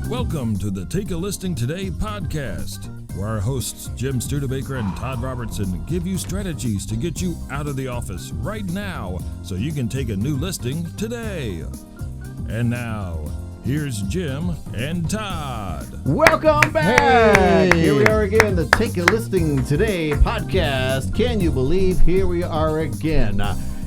Welcome to the Take a Listing Today podcast, where our hosts Jim Studebaker and Todd Robertson give you strategies to get you out of the office right now so you can take a new listing today. And now, here's Jim and Todd. Welcome back! Hey. Here we are again, the Take a Listing Today podcast. Can you believe here we are again?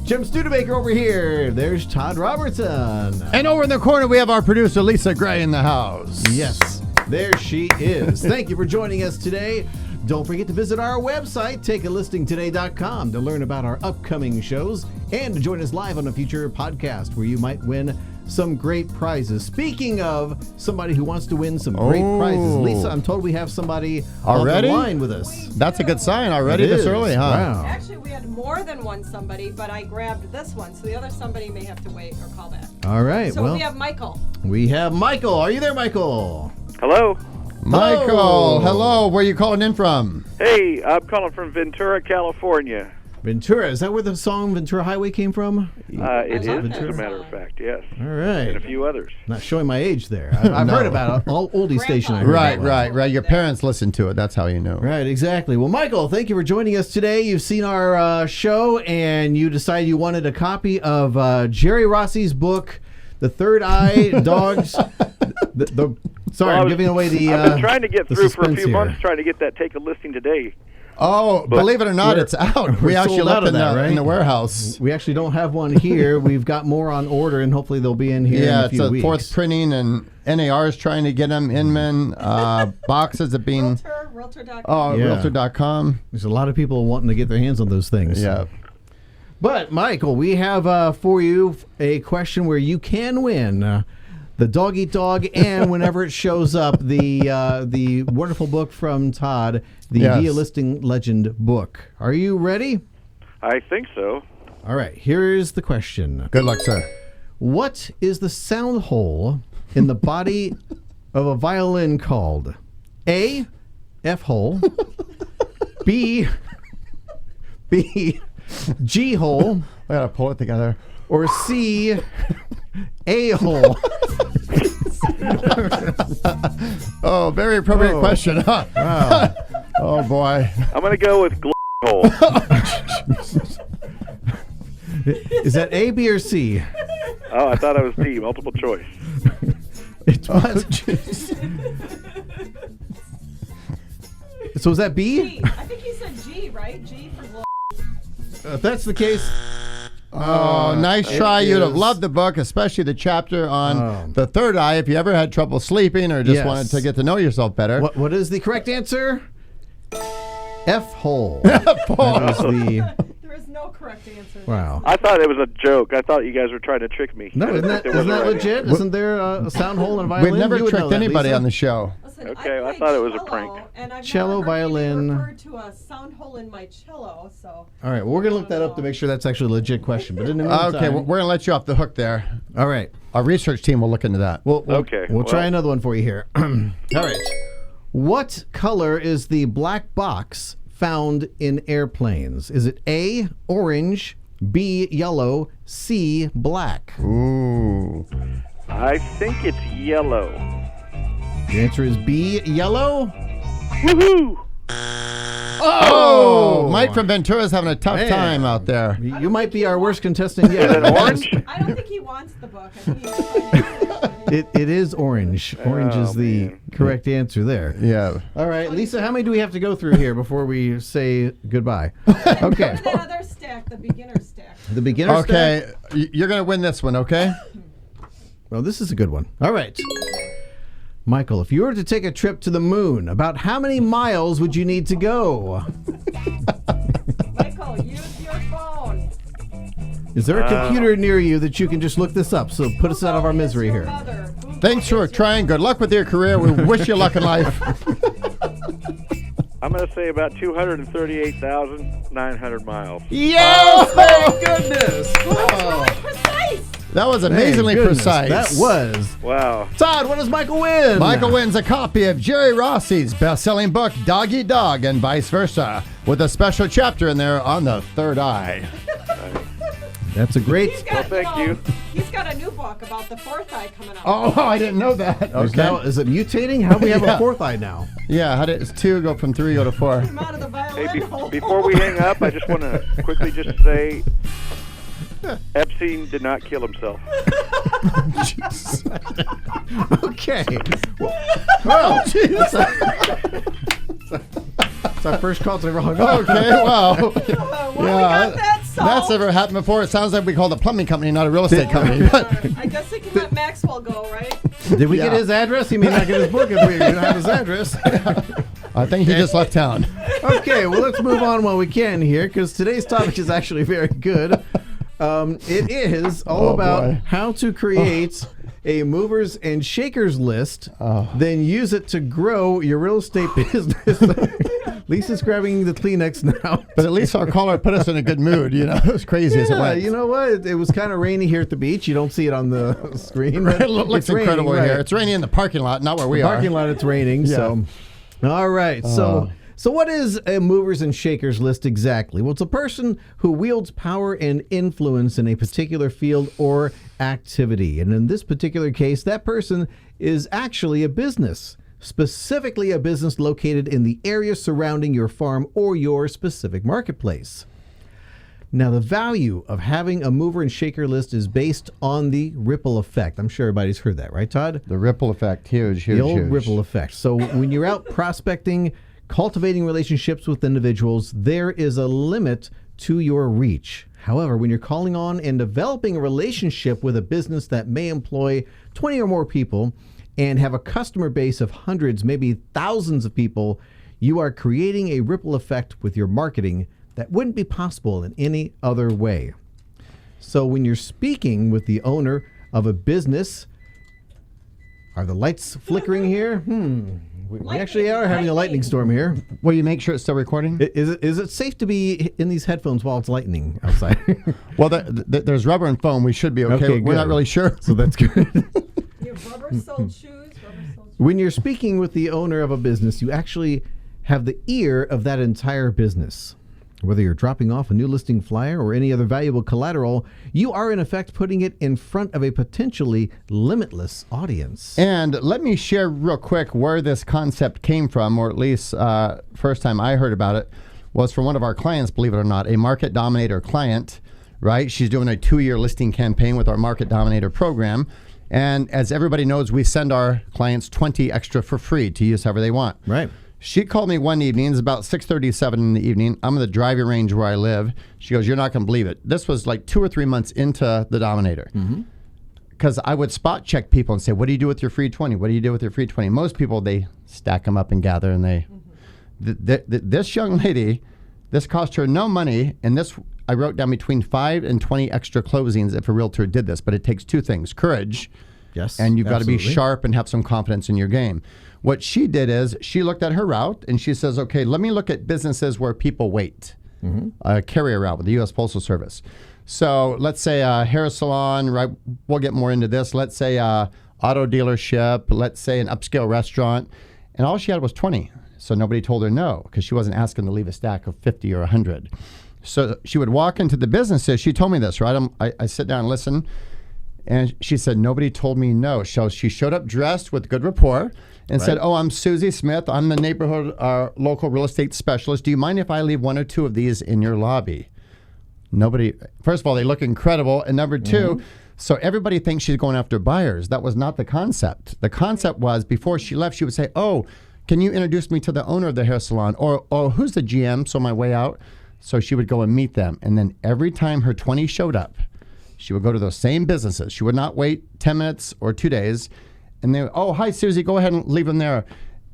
Jim Studebaker over here. There's Todd Robertson. And over in the corner, we have our producer, Lisa Gray, in the house. Yes, there she is. Thank you for joining us today. Don't forget to visit our website, takealistingtoday.com, to learn about our upcoming shows and to join us live on a future podcast where you might win some great prizes. Speaking of somebody who wants to win some great prizes, Lisa, I'm told we have somebody Already? on the line with us. That's a good sign already It this is. early, huh? Wow. Actually, we had more than one somebody, but I grabbed this one, so the other somebody may have to wait or call back. All right, So well, we have Michael. we have Michael. Are you there, Michael? Hello. Michael, hello. Where are you calling in from? Hey, I'm calling from Ventura, California. Ventura. Is that where the song Ventura Highway came from? It love is, that as a matter song. of fact, yes. All right. And a few others. Not showing my age there. I've No. heard about it. All oldie station. I heard Right, about. right. Your parents listened to it. That's how you know. Right, exactly. Well, Michael, thank you for joining us today. You've seen our show, and you decided you wanted a copy of Jerry Rossi's book, The Third Eye Dogs. Sorry, Well, I'm giving away the. I've been trying to get the through for a suspense few here. months, trying to get that Take a Listing Today. Oh, believe it or not, we're- it's out. we're We actually sold out left of in that, the, right? in the warehouse. We actually don't have one here. We've got more on order, and hopefully they'll be in here in Yeah, a it's few a weeks. fourth printing, and NAR is trying to get them. Inman boxes have been. Realtor.com. Oh, Yeah. Realtor.com. There's a lot of people wanting to get their hands on those things. Yeah. But, Michael, we have for you a question where you can win the Dog Eat Dog, and whenever it shows up, the wonderful book from Todd, the Yes. Be a Listing Legend book. Are you ready? I think so. All right, here's the question. Good luck, sir. What is the sound hole in the body of a violin called? A, F hole, B, G hole, I gotta pull it together. or C, A hole? Oh, very appropriate Oh. question, huh? Wow. Oh boy. I'm going to go with hole. Is that A, B, or C? Oh, I thought it was D, multiple choice. It's Oh, what? jeez. So is that B? G. I think he said G, right? G for glow. If that's the case, Oh, nice it try. You'd have is- loved the book, especially the chapter on Oh. the third eye. If you ever had trouble sleeping or just Yes. wanted to get to know yourself better. what is the correct answer? F hole. That is the There is no correct answer. wow. I thought it was a joke. I thought you guys were trying to trick me. No, I isn't didn't that, think there isn't was that a right legit? answer. Isn't there a sound hole in a violin? We've never You would know tricked that, anybody Lisa. on the show. Listen, Okay, I play thought it was a cello, prank. And I've Cello, never heard violin. anything referred to a sound hole in my cello, so. All right, well, we're gonna look that up to make sure that's actually a legit question. But in the meantime, Okay, we're going to let you off the hook there. all right. Our research team will look into that. We'll Okay, We'll try well. another one for you here. All right. What color is the black box found in airplanes? Is it A, orange, B, yellow, C, black? Ooh. I think it's yellow. The answer is B, yellow. Woohoo! Oh! Mike from Ventura is having a tough Man. time out there. You might be our worst contestant Is yet. it orange? I don't think he wants the book. I think he's It is orange. Orange is the man. correct answer there. Yeah. All right, Lisa, how many do we have to go through here before we say goodbye? Okay. that other stack, the beginner stack. The beginner Okay, stack. you're going to win this one, okay? Well, this is a good one. All right. Michael, if you were to take a trip to the moon, about how many miles would you need to go? Michael, use your phone. Is there a computer near you that you can just look this up? So put us out of our Google misery is your here. mother. Google Thanks for is your trying. Good luck with your career. We wish you luck in life. I'm going to say about 238,900 miles. Yes! Thank goodness! Oh, Precise. That was thank amazingly goodness. precise. That was. Wow. Todd, what does Michael win? Michael wins a copy of Jerry Rossi's best-selling book, Dog Eat Dog, and vice versa, with a special chapter in there on the third eye. That's a great. Thank you. He's got a new book about the fourth eye coming up. Oh, I didn't know that. Is, Okay. now, is it mutating? How do we have Yeah. a fourth eye now? Yeah, how did 2 go from 3 go to 4? Came out of the violin Hey, hole. before we hang up, I just want to quickly just say Epstein did not kill himself. Okay. Well, it's our first call to the wrong. Okay, well. Well, we got that solved. That's never happened before. It sounds like we called a plumbing company, not a real estate company. But I guess he can let Maxwell go, right? Did we get Yeah. his address? He may not get his book if we don't have his address. I think he just left town. Okay, well, let's move on while we can here, because today's topic is actually very good. It is all Oh, about boy. how to create a movers and shakers list, then use it to grow your real estate business. Lisa's grabbing the Kleenex now. But at least our caller put us in a good mood, you know, as crazy as it Yeah, went. you know what? It was kind of rainy here at the beach. You don't see it on the screen. But It looks it's raining, incredible right. here. It's raining in the parking lot, not where we are. Parking lot, it's raining. So, all right. So what is a movers and shakers list exactly? Well, it's a person who wields power and influence in a particular field or activity. And in this particular case, that person is actually a business, specifically a business located in the area surrounding your farm or your specific marketplace. Now, the value of having a mover and shaker list is based on the ripple effect. I'm sure everybody's heard that, right, Todd? The ripple effect, huge, huge, The old huge. ripple effect. So when you're out prospecting, cultivating relationships with individuals, there is a limit to your reach. However, when you're calling on and developing a relationship with a business that may employ 20 or more people and have a customer base of hundreds, maybe thousands of people, you are creating a ripple effect with your marketing that wouldn't be possible in any other way. So when you're speaking with the owner of a business, are the lights flickering here? We actually are having a lightning storm here. Will you make sure it's still recording? Is it safe to be in these headphones while it's lightning outside? Well, there's rubber and foam. We should be okay. Okay, We're not good. really sure. So that's good. You have rubber-soled shoes, rubber-soled shoes. When you're speaking with the owner of a business, you actually have the ear of that entire business. Whether you're dropping off a new listing flyer or any other valuable collateral, you are in effect putting it in front of a potentially limitless audience. And let me share real quick where this concept came from, or at least first time I heard about it was from one of our clients, believe it or not, a Market Dominator client, right? She's doing a 2-year listing campaign with our Market Dominator program. And as everybody knows, we send our clients 20 extra for free to use however they want. Right. She called me one evening. It's about 6:37 in the evening. I'm in the driving range where I live. She goes, "You're not going to believe it." This was like 2 or 3 months into the Dominator. Because I would spot check people and say, "What do you do with your free 20? What do you do with your free 20?" Most people, they stack them up and gather, and they... This young lady, this cost her no money, and this, I wrote down between 5 and 20 extra closings if a realtor did this, but it takes 2 things: courage, Yes. and you've got to be absolutely. sharp and have some confidence in your game. What she did is she looked at her route and she says, okay, let me look at businesses where people wait. A carrier route with the U.S. Postal Service. So let's say a hair salon, right? We'll get more into this. Let's say a auto dealership. Let's say an upscale restaurant. And all she had was 20. So nobody told her no, because she wasn't asking to leave a stack of 50 or 100. So she would walk into the businesses. She told me this, right? I sit down and listen. And she said, nobody told me no. So she showed up dressed with good rapport and said, "Oh, I'm Susie Smith. I'm the neighborhood local real estate specialist. Do you mind if I leave 1 or 2 of these in your lobby?" Nobody, first of all, they look incredible. And number 2, so everybody thinks she's going after buyers. That was not the concept. The concept was before she left, she would say, "Oh, can you introduce me to the owner of the hair salon?" Or "Who's the GM?" So my way out. So she would go and meet them. And then every time her 20 showed up, she would go to those same businesses. She would not wait 10 minutes or 2 days. And they would, "Oh, hi, Susie, go ahead and leave them there."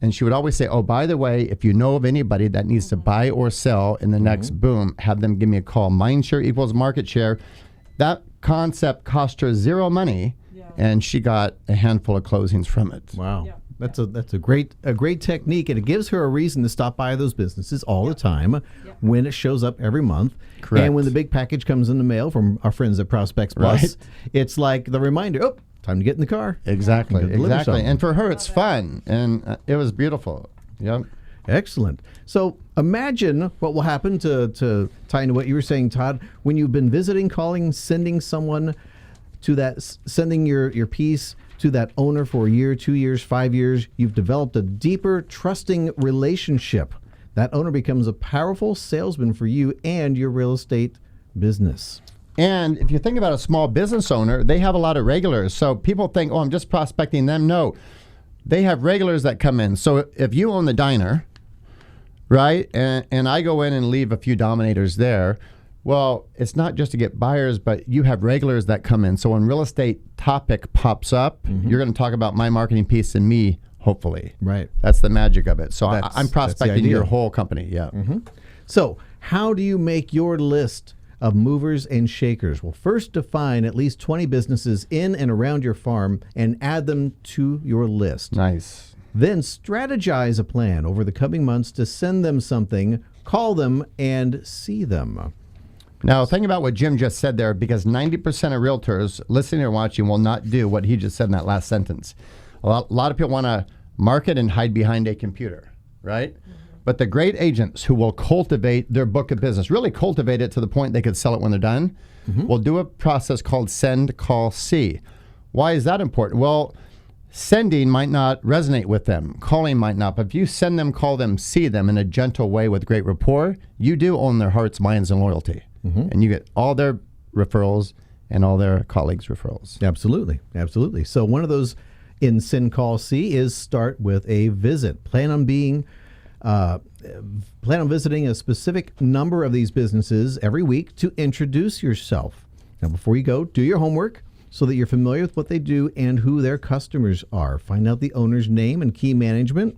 And she would always say, "Oh, by the way, if you know of anybody that needs to buy or sell in the next boom, have them give me a call. Mind share equals market share." That concept cost her 0 money, and she got a handful of closings from it. Wow. Yeah. That's a great technique, and it gives her a reason to stop by those businesses all the time when it shows up every month. Correct. And when the big package comes in the mail from our friends at ProspectsPLUS, Right. it's like the reminder, oh, time to get in the car. Exactly, Deliver exactly. something. And for her, it's fun, and it was beautiful. Yep. Excellent. So imagine what will happen to tie into what you were saying, Todd, when you've been visiting, calling, sending someone to that, sending your piece to that owner for a year, 2 years, 5 years. You've developed a deeper, trusting relationship. That owner becomes a powerful salesman for you and your real estate business. And if you think about a small business owner, they have a lot of regulars. So people think, oh, I'm just prospecting them. No, they have regulars that come in. So if you own the diner, right, and I go in and leave a few Dominators there, well, it's not just to get buyers, but you have regulars that come in. So when real estate topic pops up, you're going to talk about my marketing piece and me, hopefully. Right. That's the magic of it. So I'm That's the prospecting idea. your whole company. Yeah. So how do you make your list of movers and shakers? Well, first define at least 20 businesses in and around your farm and add them to your list. Nice. Then strategize a plan over the coming months to send them something, call them, and see them. Now, think about what Jim just said there, because 90% of realtors listening or watching will not do what he just said in that last sentence. A lot of people want to market and hide behind a computer, right? But the great agents who will cultivate their book of business, really cultivate it to the point they could sell it when they're done, will do a process called send, call, see. Why is that important? Well, sending might not resonate with them. Calling might not. But if you send them, call them, see them in a gentle way with great rapport, you do own their hearts, minds, and loyalty. And you get all their referrals and all their colleagues' referrals. Absolutely. Absolutely. So one of those in send, call, see is start with a visit. Plan on visiting a specific number of these businesses every week to introduce yourself. Now, before you go, do your homework so that you're familiar with what they do and who their customers are. Find out the owner's name and key management.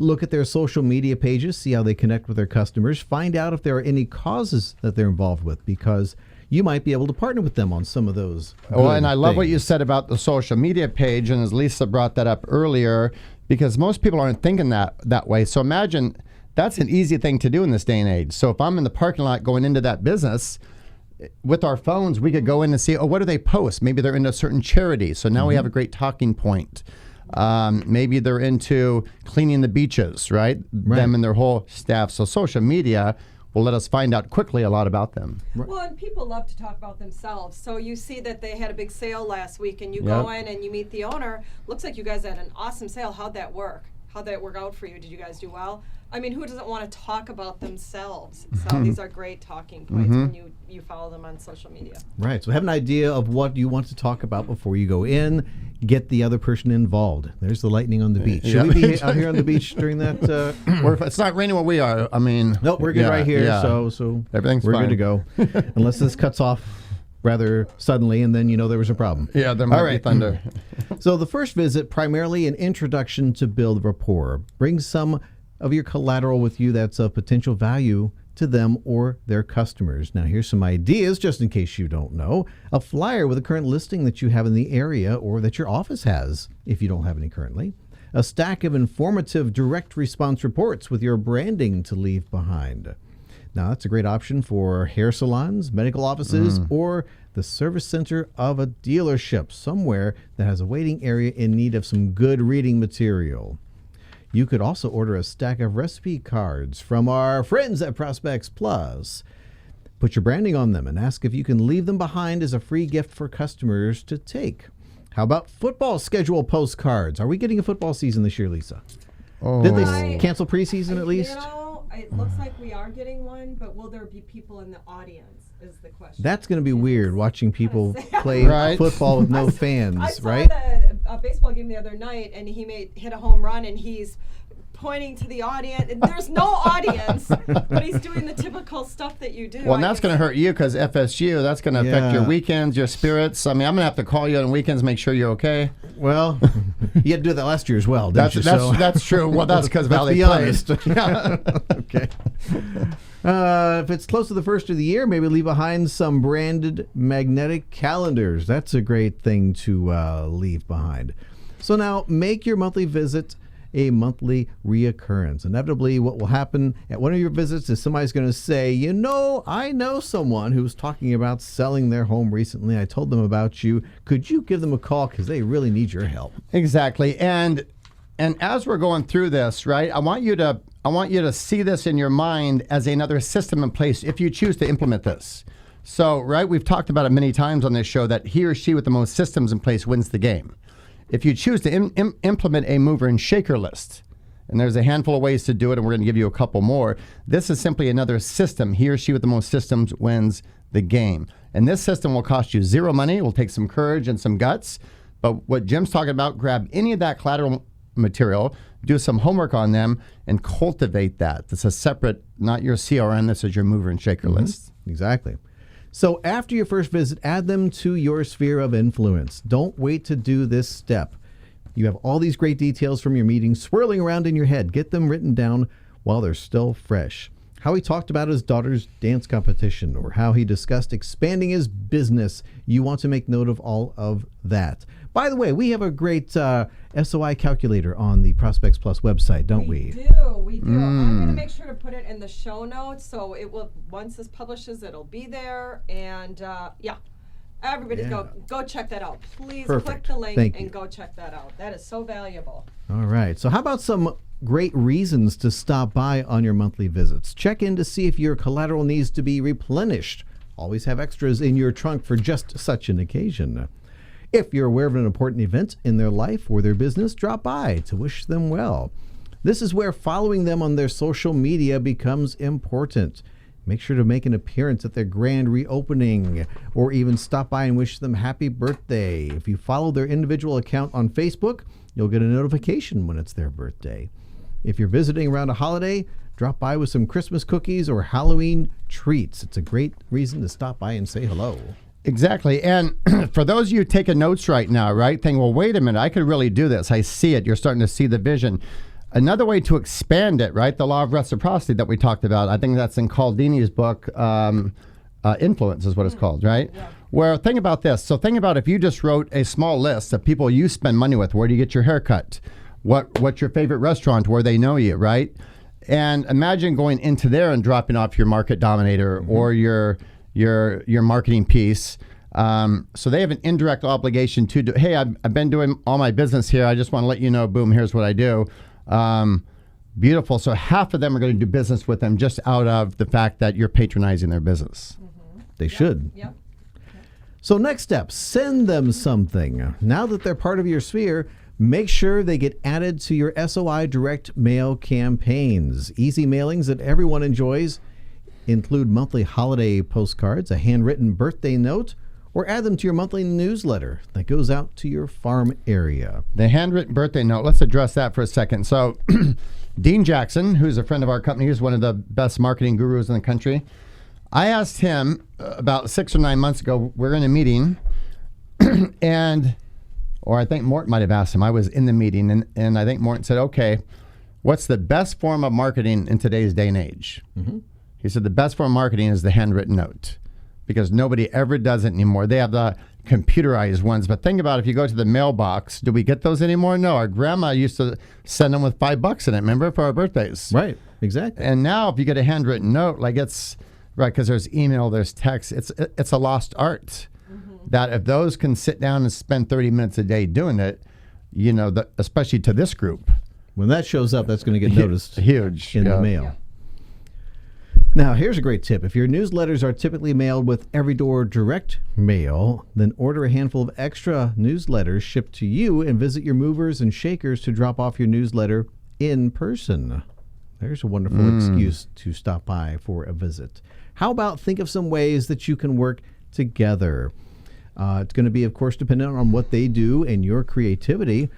Look at their social media pages, see how they connect with their customers. Find out if there are any causes that they're involved with, because you might be able to partner with them on some of those. Well, and I love what things. you said about the social media page, and as Lisa brought that up earlier, because most people aren't thinking that way. So imagine that's an easy thing to do in this day and age. So if I'm in the parking lot going into that business, with our phones, we could go in and see, oh, what do they post? Maybe they're into a certain charity. So now we have a great talking point. Maybe they're into cleaning the beaches, right? Them and their whole staff. So social media will let us find out quickly a lot about them. Well, and people love to talk about themselves. So you see that they had a big sale last week, and you go in and you meet the owner. Looks like you guys had an awesome sale. How'd that work? How'd that work out for you? Did you guys do well? I mean, who doesn't want to talk about themselves? So these are great talking points when you follow them on social media. Right. So have an idea of what you want to talk about before you go in. Get the other person involved. There's the lightning on the beach. Should we be out here on the beach during that? Or if it's not raining where we are, I mean... Nope, we're good right here. So everything's we're fine. good to go. Unless this cuts off rather suddenly, and then you know there was a problem. Yeah, there might be thunder. So the first visit, primarily an introduction to build rapport. Bring some of your collateral with you that's of potential value to them or their customers. Now, here's some ideas, just in case you don't know. A flyer with a current listing that you have in the area or that your office has, if you don't have any currently. A stack of informative direct response reports with your branding to leave behind. Now, that's a great option for hair salons, medical offices, or the service center of a dealership, somewhere that has a waiting area in need of some good reading material. You could also order a stack of recipe cards from our friends at ProspectsPLUS. Put your branding on them and ask if you can leave them behind as a free gift for customers to take. How about football schedule postcards? Are we getting a football season this year, Lisa? Oh. Did they cancel preseason at least? You know, it looks like we are getting one, but will there be people in the audience is the question. That's going to be weird, watching people play football with no fans, I saw right? a baseball game the other night, and he hit a home run, and he's pointing to the audience. There's no audience, but he's doing the typical stuff that you do. Well, and that's going to hurt you because FSU, that's going to affect your weekends, your spirits. I mean, I'm going to have to call you on weekends, make sure you're okay. Well, you had to do that last year as well, didn't you? That's true. Well, that's because of how they honest. played. Okay. If it's close to the first of the year, maybe leave behind some branded magnetic calendars. That's a great thing to leave behind. So now make your monthly visit a monthly reoccurrence. Inevitably, what will happen at one of your visits is somebody's going to say, you know, I know someone who was talking about selling their home recently. I told them about you. Could you give them a call because they really need your help? Exactly. And as we're going through this, right, I want you to I want you to see this in your mind as another system in place if you choose to implement this. So, right, we've talked about it many times on this show that he or she with the most systems in place wins the game. If you choose to implement a mover and shaker list, and there's a handful of ways to do it, and we're going to give you a couple more, this is simply another system. He or she with the most systems wins the game. And this system will cost you zero money. It will take some courage and some guts. But what Jim's talking about, grab any of that collateral material, do some homework on them, and cultivate that. That's a separate, not your CRM, this is your mover and shaker list. Exactly. So after your first visit, add them to your sphere of influence. Don't wait to do this step. You have all these great details from your meeting swirling around in your head. Get them written down while they're still fresh. How he talked about his daughter's dance competition, or how he discussed expanding his business. You want to make note of all of that. By the way, we have a great SOI calculator on the Prospects Plus website, don't we? We do. I'm going to make sure to put it in the show notes, so it will, once this publishes, it'll be there. And everybody go check that out. Please click the link and go check that out. That is so valuable. All right. So how about some great reasons to stop by on your monthly visits? Check in to see if your collateral needs to be replenished. Always have extras in your trunk for just such an occasion. If you're aware of an important event in their life or their business, drop by to wish them well. This is where following them on their social media becomes important. Make sure to make an appearance at their grand reopening, or even stop by and wish them happy birthday. If you follow their individual account on Facebook, you'll get a notification when it's their birthday. If you're visiting around a holiday, drop by with some Christmas cookies or Halloween treats. It's a great reason to stop by and say hello. Exactly. And for those of you taking notes right now, right, thinking, well, wait a minute, I could really do this. I see it. You're starting to see the vision. Another way to expand it, right, the law of reciprocity that we talked about, I think that's in Cialdini's book, Influence is what it's called, right? Yeah. Where, think about this. So think about if you just wrote a small list of people you spend money with. Where do you get your haircut? What's your favorite restaurant where they know you, right? And imagine going into there and dropping off your market dominator or your marketing piece. So they have an indirect obligation to do, hey, I've been doing all my business here. I just want to let you know, boom, here's what I do. Beautiful. So half of them are going to do business with them just out of the fact that you're patronizing their business. They should. Yep. So next step, send them something. Now that they're part of your sphere, make sure they get added to your SOI direct mail campaigns. Easy mailings that everyone enjoys include monthly holiday postcards, a handwritten birthday note, or add them to your monthly newsletter that goes out to your farm area. The handwritten birthday note, let's address that for a second. So Dean Jackson, who's a friend of our company, he's one of the best marketing gurus in the country. I asked him about 6 or 9 months ago, we're in a meeting, or I think Morton might have asked him. I was in the meeting, and I think Morton said, okay, what's the best form of marketing in today's day and age? He said the best form of marketing is the handwritten note, because nobody ever does it anymore. They have the computerized ones, but think about if you go to the mailbox, do we get those anymore? No, our grandma used to send them with $5 in it, remember, for our birthdays. Right, exactly. And now if you get a handwritten note, like it's, right, because there's email, there's text, it's a lost art. That if those can sit down and spend 30 minutes a day doing it, you know, especially to this group. When that shows up, that's going to get noticed huge in the mail. Now, here's a great tip. If your newsletters are typically mailed with every door direct mail, then order a handful of extra newsletters shipped to you and visit your movers and shakers to drop off your newsletter in person. There's a wonderful excuse to stop by for a visit. How about think of some ways that you can work together? It's going to be, of course, dependent on what they do and your creativity.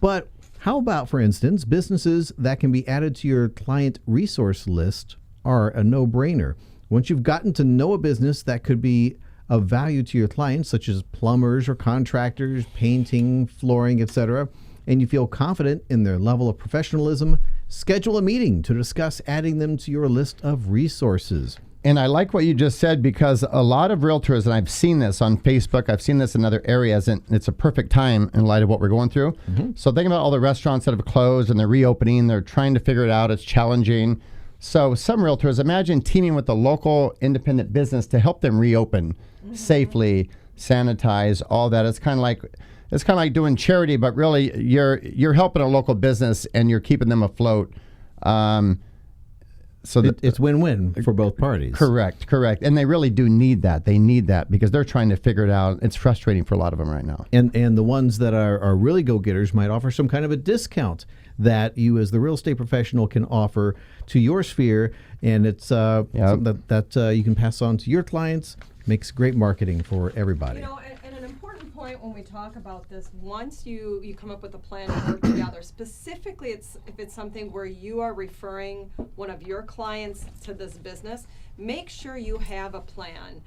But how about, for instance, businesses that can be added to your client resource list are a no-brainer. Once you've gotten to know a business that could be of value to your clients, such as plumbers or contractors, painting, flooring, etc., and you feel confident in their level of professionalism, schedule a meeting to discuss adding them to your list of resources. And I like what you just said, because a lot of realtors, and I've seen this on Facebook, I've seen this in other areas, and it's a perfect time in light of what we're going through. So think about all the restaurants that have closed and they're reopening, they're trying to figure it out, it's challenging. So some realtors, imagine teaming with a local independent business to help them reopen safely, sanitize, all that. It's kind of like doing charity, but really you're helping a local business and you're keeping them afloat. So it's win-win for both parties. Correct. And they really do need that. They need that because they're trying to figure it out. It's frustrating for a lot of them right now. And the ones that are really go-getters might offer some kind of a discount that you as the real estate professional can offer to your sphere. And it's something that you can pass on to your clients. Makes great marketing for everybody. You know, and an important point when we talk about this, once you come up with a plan and work together, specifically if it's something where you are referring one of your clients to this business, make sure you have a plan.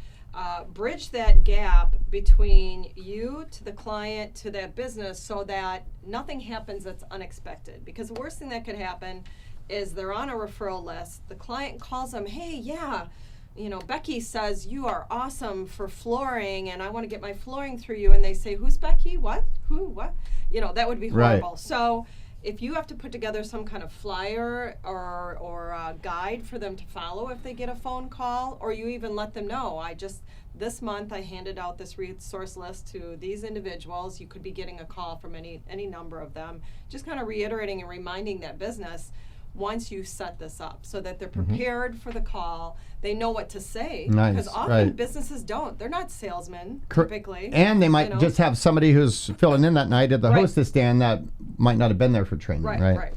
Bridge that gap between you to the client to that business so that nothing happens that's unexpected. Because the worst thing that could happen is they're on a referral list, the client calls them, hey, yeah, you know, Becky says you are awesome for flooring and I want to get my flooring through you. And they say, who's Becky? What? Who? What? You know, that would be horrible. Right. So if you have to put together some kind of flyer or a guide for them to follow if they get a phone call, or you even let them know, this month I handed out this resource list to these individuals. You could be getting a call from any number of them. Just kind of reiterating and reminding that business once you set this up so that they're prepared for the call, they know what to say. Nice, because often businesses don't. They're not salesmen typically. And they might just have somebody who's filling in that night at the hostess stand that might not have been there for training. Right.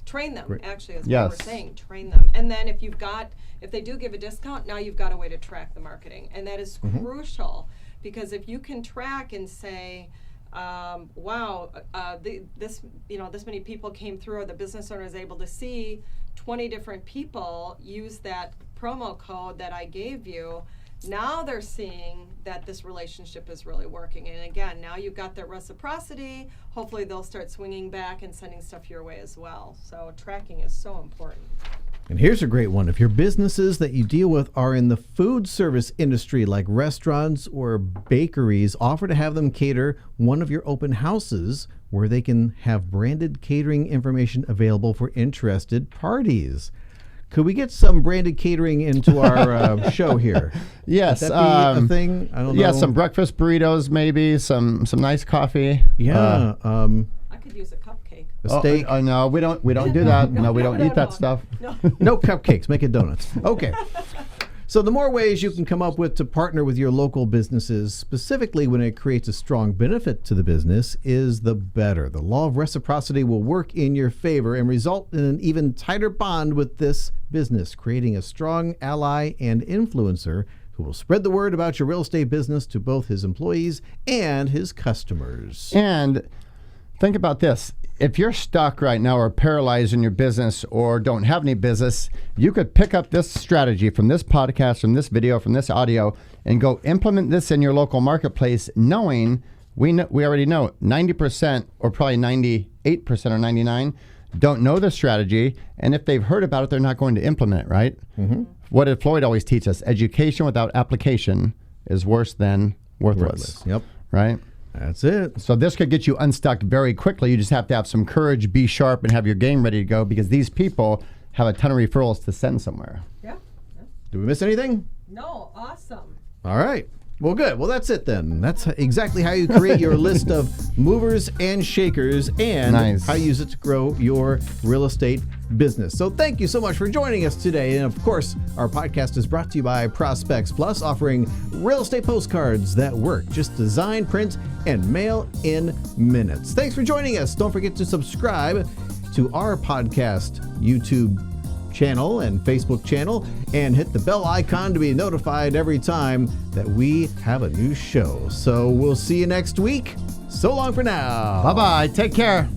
Train them, actually, is what we're saying. Train them. And then if they do give a discount, now you've got a way to track the marketing. And that is crucial, because if you can track and say, this many people came through, or the business owner is able to see 20 different people use that promo code that I gave you. Now they're seeing that this relationship is really working. And again, now you've got that reciprocity. Hopefully they'll start swinging back and sending stuff your way as well. So tracking is so important. And here's a great one. If your businesses that you deal with are in the food service industry, like restaurants or bakeries, offer to have them cater one of your open houses where they can have branded catering information available for interested parties. Could we get some branded catering into our show here? Yes. Would that be a thing? I don't know. Yeah, some breakfast burritos, maybe some nice coffee. Yeah. I could use a cupcake. A steak. No, we don't do that. No, we don't eat that stuff. No cupcakes. Make it donuts. Okay. So the more ways you can come up with to partner with your local businesses, specifically when it creates a strong benefit to the business, is the better. The law of reciprocity will work in your favor and result in an even tighter bond with this business, creating a strong ally and influencer who will spread the word about your real estate business to both his employees and his customers. And think about this. If you're stuck right now or paralyzed in your business or don't have any business, you could pick up this strategy from this podcast, from this video, from this audio, and go implement this in your local marketplace, knowing we already know 90% or probably 98% or 99% don't know the strategy. And if they've heard about it, they're not going to implement it, right? Mm-hmm. What did Floyd always teach us? Education without application is worse than worthless. Yep. Right? That's it. So this could get you unstuck very quickly. You just have to have some courage, be sharp, and have your game ready to go, because these people have a ton of referrals to send somewhere. Yeah. Did we miss anything? No, awesome. All right. Well, good. Well, that's it then. That's exactly how you create your list of movers and shakers and how you use it to grow your real estate business. So thank you so much for joining us today. And of course, our podcast is brought to you by ProspectsPLUS, offering real estate postcards that work. Just design, print, and mail in minutes. Thanks for joining us. Don't forget to subscribe to our podcast YouTube channel and Facebook channel, and hit the bell icon to be notified every time that we have a new show. So we'll see you next week. So long for now. Bye-bye. Take care.